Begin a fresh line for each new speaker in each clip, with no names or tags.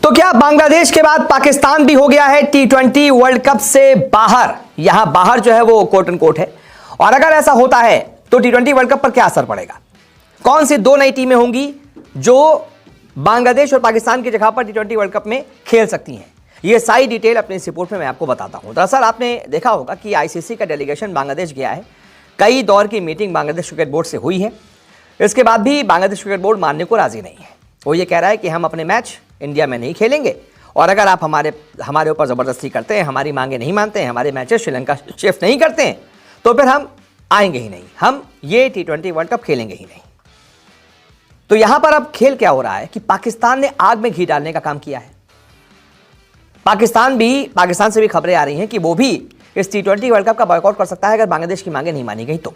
तो क्या बांग्लादेश के बाद पाकिस्तान भी हो गया है T20 वर्ल्ड कप से बाहर? यहां बाहर जो है वो कोट एंड कोट है। और अगर ऐसा होता है तो T20 वर्ल्ड कप पर क्या असर पड़ेगा? कौन सी दो नई टीमें होंगी जो बांग्लादेश और पाकिस्तान की जगह पर T20 वर्ल्ड कप में खेल सकती हैं? ये सारी डिटेल अपनी इस रिपोर्ट में मैं आपको बताता हूं। दरअसल आपने देखा होगा कि आईसीसी का डेलीगेशन बांग्लादेश गया है। कई दौर की मीटिंग बांग्लादेश क्रिकेट बोर्ड से हुई है। इसके बाद भी बांग्लादेश क्रिकेट बोर्ड मानने को राजी नहीं है। वो ये कह रहा है कि हम अपने मैच इंडिया में नहीं खेलेंगे और अगर आप हमारे ऊपर ज़बरदस्ती करते हैं, हमारी मांगे नहीं मानते हैं, हमारे मैचेस श्रीलंका शिफ्ट नहीं करते हैं, तो फिर हम आएंगे ही नहीं, हम ये T20 वर्ल्ड कप खेलेंगे ही नहीं। तो यहां पर अब खेल क्या हो रहा है कि पाकिस्तान ने आग में घी डालने का काम किया है। पाकिस्तान से भी खबरें आ रही हैं कि वो भी इस T20 वर्ल्ड कप का बॉयकॉट कर सकता है अगर बांग्लादेश की मांगे नहीं मानी गई तो।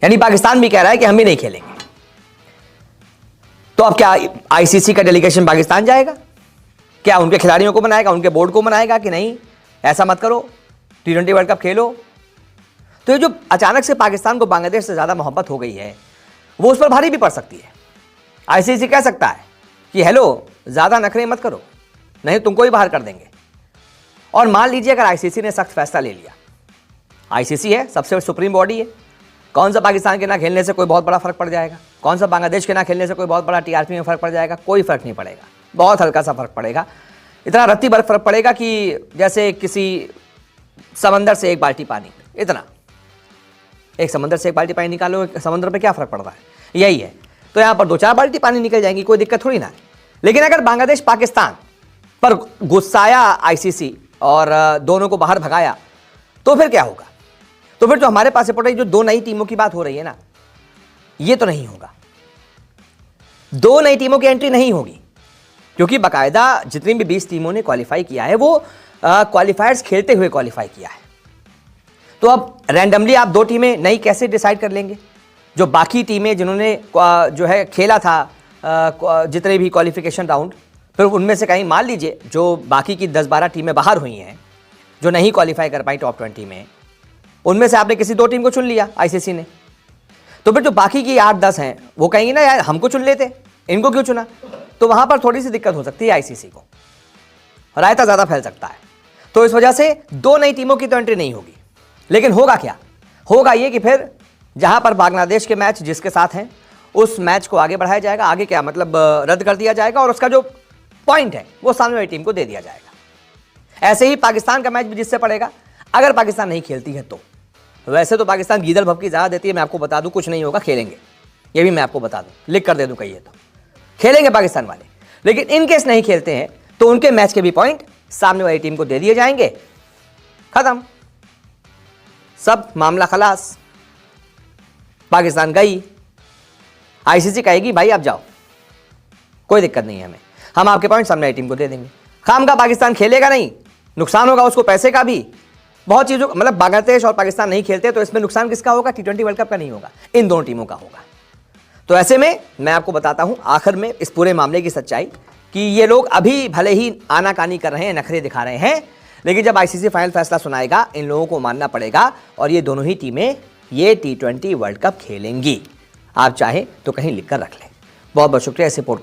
यानी पाकिस्तान भी कह रहा है कि हम भी नहीं खेलेंगे। तो अब क्या आईसीसी का डेलीगेशन पाकिस्तान जाएगा? क्या उनके खिलाड़ियों को मनाएगा, उनके बोर्ड को मनाएगा कि नहीं ऐसा मत करो, T20 वर्ल्ड कप खेलो? तो ये जो अचानक से पाकिस्तान को बांग्लादेश से ज्यादा मोहब्बत हो गई है वो उस पर भारी भी पड़ सकती है। आईसीसी कह सकता है कि हेलो, ज्यादा नखरे मत करो, नहीं तुमको ही बाहर कर देंगे। और मान लीजिए अगर आईसीसी ने सख्त फैसला ले लिया, आईसीसी है, सबसे सुप्रीम बॉडी है, कौन सा पाकिस्तान के ना खेलने से कोई बहुत बड़ा फर्क पड़ जाएगा, कौन सा बांग्लादेश के ना खेलने से कोई बहुत बड़ा टीआरपी में फर्क पड़ जाएगा? कोई फर्क नहीं पड़ेगा, बहुत हल्का सा फर्क पड़ेगा। इतना रत्ती भर फर्क पड़ेगा कि जैसे किसी समंदर से एक बाल्टी पानी, इतना, एक समंदर से एक बाल्टी पानी निकालो, समंदर पे क्या फर्क पड़ रहा है? यही है। तो यहाँ पर 2-4 बाल्टी पानी निकल जाएंगी, कोई दिक्कत थोड़ी ना है। लेकिन अगर बांग्लादेश पाकिस्तान पर गुस्साया आईसीसी और दोनों को बाहर भगाया तो फिर क्या होगा? तो फिर जो हमारे पास जो दो नई टीमों की बात हो रही है ना, ये तो नहीं होगा। दो नई टीमों की एंट्री नहीं होगी क्योंकि बाकायदा जितनी भी 20 टीमों ने क्वालिफाई किया है वो क्वालिफायर्स खेलते हुए क्वालिफाई किया है। तो अब रैंडमली आप दो टीमें नई कैसे डिसाइड कर लेंगे? जो बाकी टीमें जिन्होंने जो है खेला था जितने भी क्वालिफिकेशन राउंड, फिर उनमें से कहीं मान लीजिए जो बाकी की 10-12 टीमें बाहर हुई हैं जो नहीं क्वालिफाई कर पाई टॉप 20 में, उनमें से आपने किसी दो टीम को चुन लिया आईसीसी ने, तो फिर जो बाकी की 8-10 हैं वो कहेंगे ना यार हमको चुन लेते, इनको क्यों चुना? तो वहां पर थोड़ी सी दिक्कत हो सकती है आईसीसी को, रायता ज्यादा फैल सकता है। तो इस वजह से दो नई टीमों की तो एंट्री नहीं होगी। लेकिन होगा क्या? होगा ये कि फिर जहां पर बांग्लादेश के मैच जिसके साथ हैं उस मैच को आगे बढ़ाया जाएगा। आगे क्या मतलब रद्द कर दिया जाएगा और उसका जो पॉइंट है वो सामने वाली टीम को दे दिया जाएगा। ऐसे ही पाकिस्तान का मैच भी जिससे पड़ेगा अगर पाकिस्तान नहीं खेलती है तो। वैसे तो पाकिस्तान गीदड़ भभकी ज़्यादा देती है, मैं आपको बता दूं, कुछ नहीं होगा, खेलेंगे, ये भी मैं आपको बता दूं, लिख कर दे दूं कहिए तो खेलेंगे पाकिस्तान वाले। लेकिन इन केस नहीं खेलते हैं तो उनके मैच के भी पॉइंट सामने वाली टीम को दे दिए जाएंगे, खत्म, सब मामला खलास। पाकिस्तान गई, आईसीसी कहेगी भाई आप जाओ, कोई दिक्कत नहीं है हमें, हम आपके पॉइंट सामने वाली टीम को दे देंगे। खाम का पाकिस्तान खेलेगा नहीं, नुकसान होगा उसको पैसे का भी, बहुत चीज़ों, मतलब बांग्लादेश और पाकिस्तान नहीं खेलते तो इसमें नुकसान किसका होगा? T20 वर्ल्ड कप का नहीं होगा, इन दोनों टीमों का होगा। तो ऐसे में मैं आपको बताता हूं आखिर में इस पूरे मामले की सच्चाई कि ये लोग अभी भले ही आनाकानी कर रहे हैं, नखरे दिखा रहे हैं, लेकिन जब आईसीसी फाइनल फैसला सुनाएगा इन लोगों को मानना पड़ेगा और ये दोनों ही टीमें ये T20 वर्ल्ड कप खेलेंगी। आप चाहें तो कहीं लिख कर रख लें। बहुत बहुत शुक्रिया इस रिपोर्ट